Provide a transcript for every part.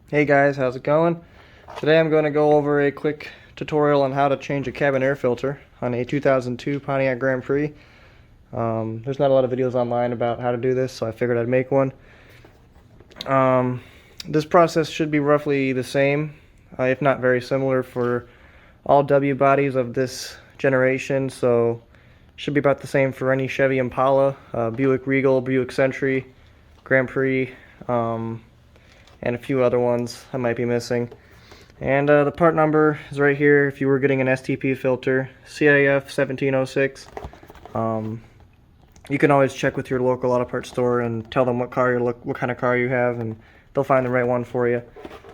Hey guys, how's it going? Today I'm going to go over a quick tutorial on how to change a cabin air filter on a 2002 Pontiac Grand Prix. There's not a lot of videos online about how to do this, so I figured I'd make one. This process should be roughly the same, if not very similar, for all W bodies of this generation, so should be about the same for any Chevy Impala, Buick Regal, Buick Century, Grand Prix, and a few other ones I might be missing. And the part number is right here if you were getting an STP filter, CIF 1706. You can always check with your local auto parts store and tell them what kind of car you have, and they'll find the right one for you.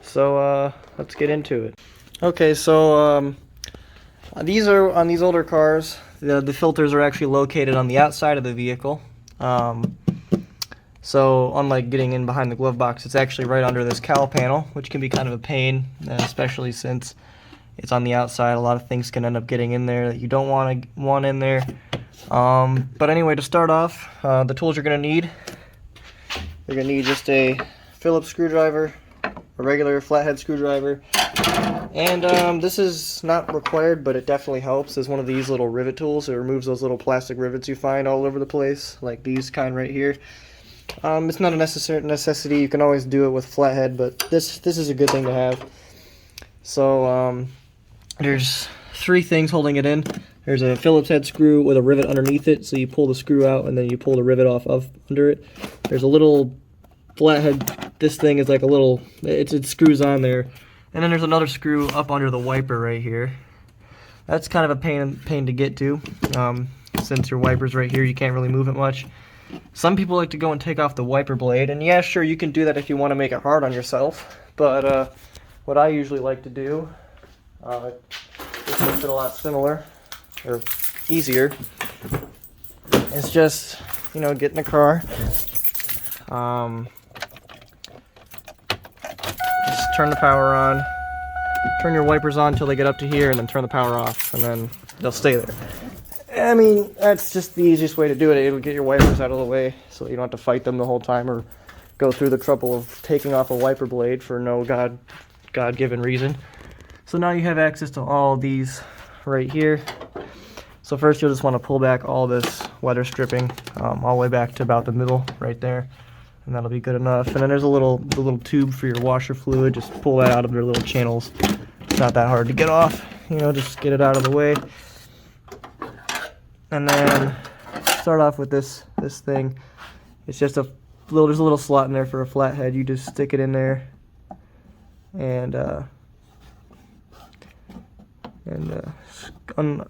So let's get into it. Okay, so these are on these older cars. The filters are actually located on the outside of the vehicle. So unlike getting in behind the glove box, it's actually right under this cowl panel, which can be kind of a pain, especially since it's on the outside. A lot of things can end up getting in there that you don't want in there. But anyway, to start off, the tools you're going to need, you're going to need just a Phillips screwdriver, a regular flathead screwdriver, and this is not required, but it definitely helps. It's one of these little rivet tools. It removes those little plastic rivets you find all over the place, like these kind right here. It's not a necessity. You can always do it with flathead, but this is a good thing to have. So there's three things holding it in. There's a Phillips head screw with a rivet underneath it, so you pull the screw out and then you pull the rivet off under it. There's a little flathead. This thing is like a little, it screws on there. And then there's another screw up under the wiper right here. That's kind of a pain to get to. Since your wiper's right here, you can't really move it much. Some people like to go and take off the wiper blade, and yeah, sure, you can do that if you want to make it hard on yourself, but what I usually like to do, this makes it a lot similar, or easier, is just, get in the car, just turn the power on, turn your wipers on until they get up to here, and then turn the power off, and then they'll stay there. I mean, that's just the easiest way to do it. It'll get your wipers out of the way so you don't have to fight them the whole time or go through the trouble of taking off a wiper blade for no God-given reason. So now you have access to all these right here. So first you'll just want to pull back all this weather stripping all the way back to about the middle right there, and that'll be good enough. And then there's the little tube for your washer fluid. Just pull that out of their little channels. It's not that hard to get off. Just get it out of the way. And then start off with this thing. It's just there's a little slot in there for a flathead. You just stick it in there and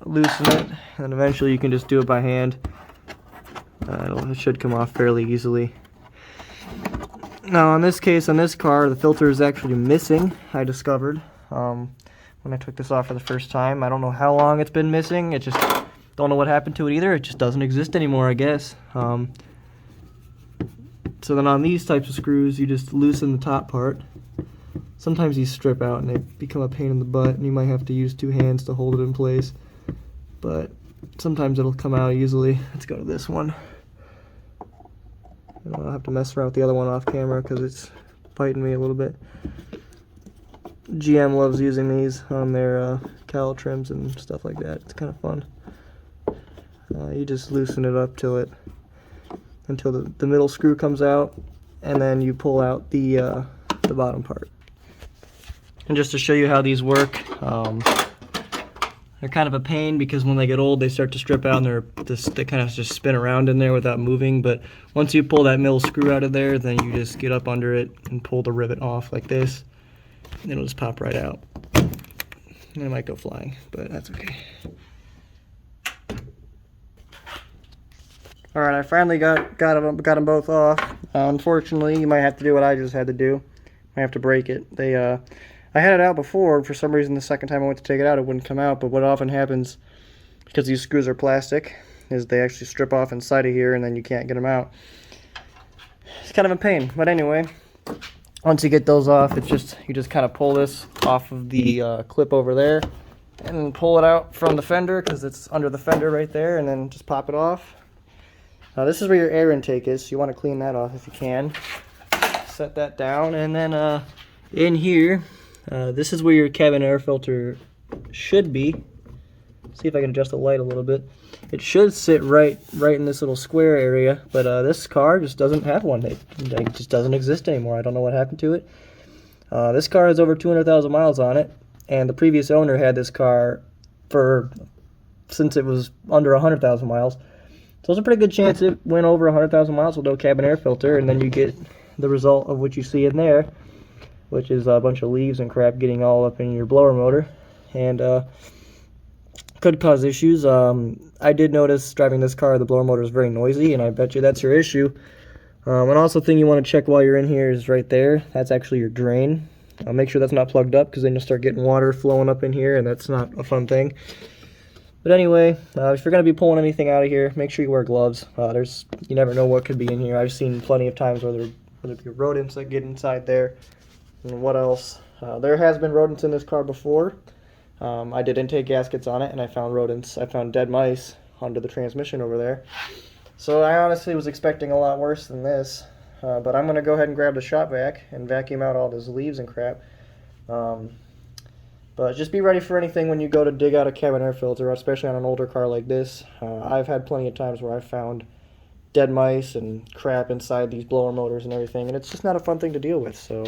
loosen it, and eventually you can just do it by hand. It should come off fairly easily. Now in this case, on this car, the filter is actually missing, I discovered when I took this off for the first time. I don't know how long it's been missing. It just don't know what happened to it either. It just doesn't exist anymore, I guess. So then on these types of screws, you just loosen the top part. Sometimes these strip out and they become a pain in the butt, and you might have to use two hands to hold it in place. But sometimes it'll come out easily. Let's go to this one. And I'll have to mess around with the other one off camera because it's biting me a little bit. GM loves using these on their cowl trims and stuff like that. It's kind of fun. You just loosen it up until the middle screw comes out, and then you pull out the bottom part. And just to show you how these work, they're kind of a pain because when they get old, they start to strip out and they kind of just spin around in there without moving. But once you pull that middle screw out of there, then you just get up under it and pull the rivet off like this, and it'll just pop right out. And it might go flying, but that's okay. Alright, I finally got them both off. Unfortunately, you might have to do what I just had to do. I have to break it. I had it out before. For some reason, the second time I went to take it out, it wouldn't come out. But what often happens, because these screws are plastic, is they actually strip off inside of here, and then you can't get them out. It's kind of a pain. But anyway, once you get those off, you just kind of pull this off of the clip over there, and pull it out from the fender, because it's under the fender right there, and then just pop it off. This is where your air intake is, so you want to clean that off if you can. Set that down, and then In here, this is where your cabin air filter should be. See if I can adjust the light a little bit. It should sit right in this little square area, but this car just doesn't have one. It just doesn't exist anymore. I don't know what happened to it. This car has over 200,000 miles on it, and the previous owner had this car since it was under 100,000 miles. So there's a pretty good chance it went over 100,000 miles with no cabin air filter, and then you get the result of what you see in there, which is a bunch of leaves and crap getting all up in your blower motor, and could cause issues. I did notice driving this car, the blower motor is very noisy, and I bet you that's your issue. And also, thing you want to check while you're in here is right there. That's actually your drain. Make sure that's not plugged up, because then you'll start getting water flowing up in here, and that's not a fun thing. But anyway, if you're going to be pulling anything out of here, make sure you wear gloves. You never know what could be in here. I've seen plenty of times where there be rodents that get inside there. And what else? There has been rodents in this car before. I did intake gaskets on it, and I found rodents. I found dead mice under the transmission over there. So I honestly was expecting a lot worse than this. But I'm going to go ahead and grab the shop vac and vacuum out all those leaves and crap. But just be ready for anything when you go to dig out a cabin air filter, especially on an older car like this. I've had plenty of times where I've found dead mice and crap inside these blower motors and everything, and it's just not a fun thing to deal with. So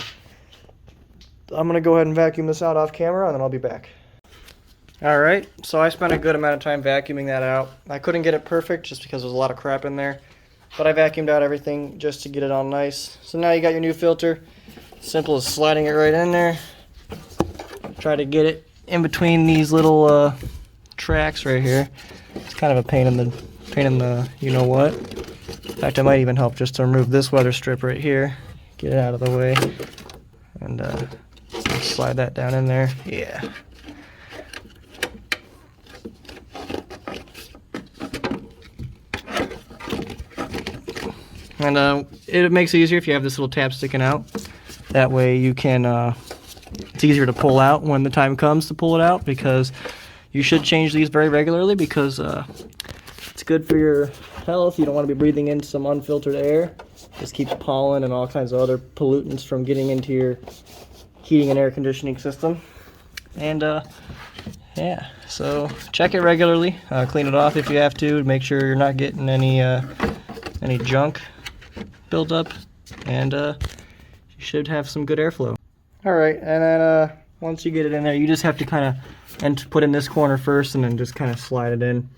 I'm going to go ahead and vacuum this out off camera, and then I'll be back. Alright, so I spent a good amount of time vacuuming that out. I couldn't get it perfect just because there's a lot of crap in there, but I vacuumed out everything just to get it all nice. So now you got your new filter. Simple as sliding it right in there. Try to get it in between these little tracks right here. It's kind of a pain in the you know what. In fact, it might even help just to remove this weather strip right here. Get it out of the way, and slide that down in there. Yeah. And it makes it easier if you have this little tab sticking out. That way you can, it's easier to pull out when the time comes to pull it out, because you should change these very regularly, because it's good for your health. You don't want to be breathing in some unfiltered air. This keeps pollen and all kinds of other pollutants from getting into your heating and air conditioning system. And yeah, so check it regularly. Clean it off if you have to make sure you're not getting any junk build up, and you should have some good airflow. Alright, and then once you get it in there, you just have to kind of put in this corner first, and then just kind of slide it in.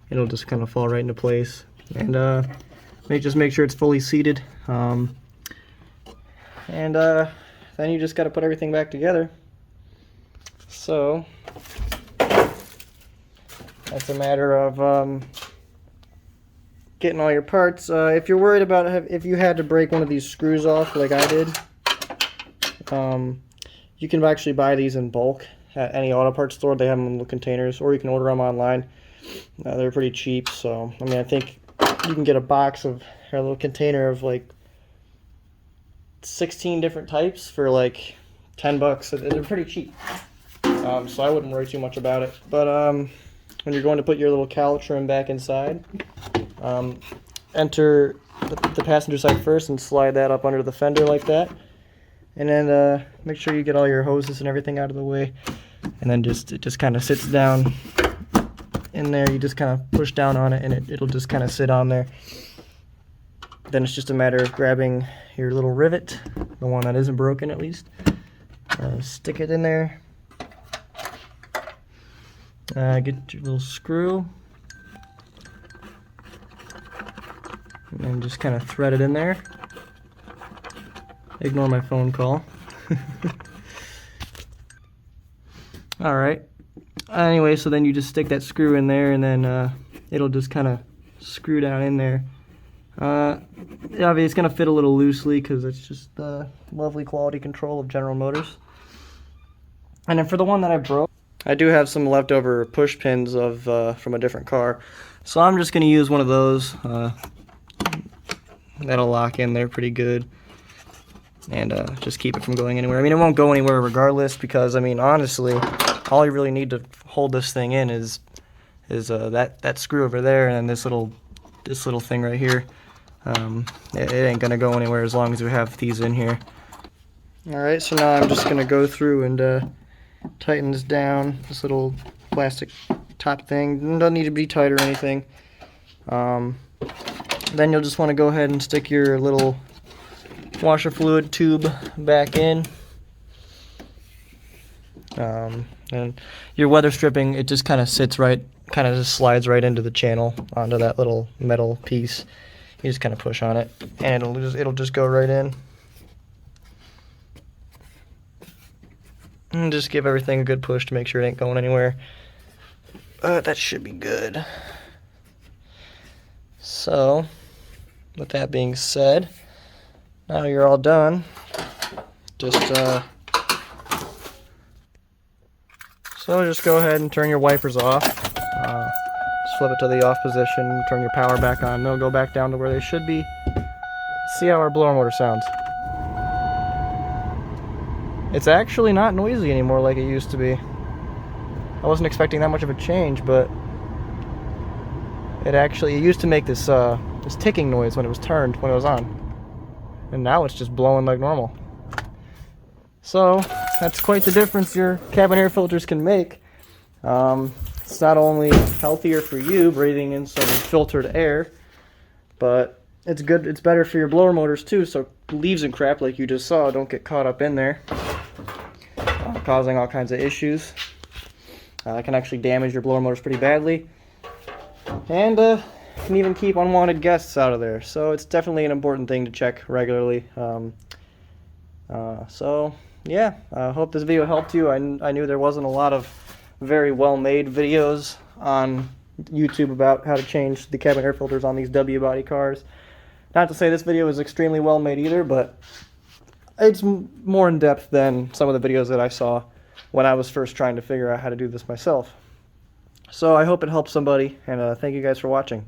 It'll just kind of fall right into place, and just make sure it's fully seated, and then you just got to put everything back together. So that's a matter of getting all your parts. If you're worried about if you had to break one of these screws off like I did, you can actually buy these in bulk at any auto parts store. They have them in little containers, or you can order them online. They're pretty cheap, so I mean, I think you can get a box of a little container of like 16 different types for like $10. They're pretty cheap, so I wouldn't worry too much about it. But when you're going to put your little cowl trim back inside, enter the passenger side first and slide that up under the fender like that, and then make sure you get all your hoses and everything out of the way, and then it just kind of sits down in there. You just kind of push down on it, and it'll just kind of sit on there. Then it's just a matter of grabbing your little rivet, the one that isn't broken at least, stick it in there, get your little screw, and then just kind of thread it in there. Ignore my phone call. Alright. Anyway, so then you just stick that screw in there, and then it'll just kind of screw down in there. Obviously it's going to fit a little loosely because it's just the lovely quality control of General Motors. And then for the one that I broke, I do have some leftover push pins from a different car. So I'm just going to use one of those. That'll lock in there pretty good, and just keep it from going anywhere. I mean, it won't go anywhere regardless, because I mean, honestly, all you really need to hold this thing in is that screw over there, and then this little thing right here. It ain't gonna go anywhere as long as we have these in here. Alright, so now I'm just going to go through and tighten this down, this little plastic top thing. It doesn't need to be tight or anything. Then you'll just want to go ahead and stick your little washer fluid tube back in. And your weather stripping, it just kind of sits right, kind of just slides right into the channel onto that little metal piece. You just kind of push on it, and it'll just go right in. And just give everything a good push to make sure it ain't going anywhere. That should be good. So, with that being said, now you're all done. Just go ahead and turn your wipers off. Just flip it to the off position, turn your power back on. They'll go back down to where they should be. See how our blower motor sounds. It's actually not noisy anymore like it used to be. I wasn't expecting that much of a change, but it used to make this this ticking noise when it was turned, when it was on. And now it's just blowing like normal. So, that's quite the difference your cabin air filters can make. It's not only healthier for you, breathing in some filtered air, but it's good. It's better for your blower motors too, so leaves and crap like you just saw don't get caught up in there, causing all kinds of issues. It can actually damage your blower motors pretty badly, and can even keep unwanted guests out of there. So it's definitely an important thing to check regularly. So yeah, I hope this video helped you. I knew there wasn't a lot of very well-made videos on YouTube about how to change the cabin air filters on these W-body cars. Not to say this video is extremely well-made either, but it's more in-depth than some of the videos that I saw when I was first trying to figure out how to do this myself. So I hope it helps somebody, and thank you guys for watching.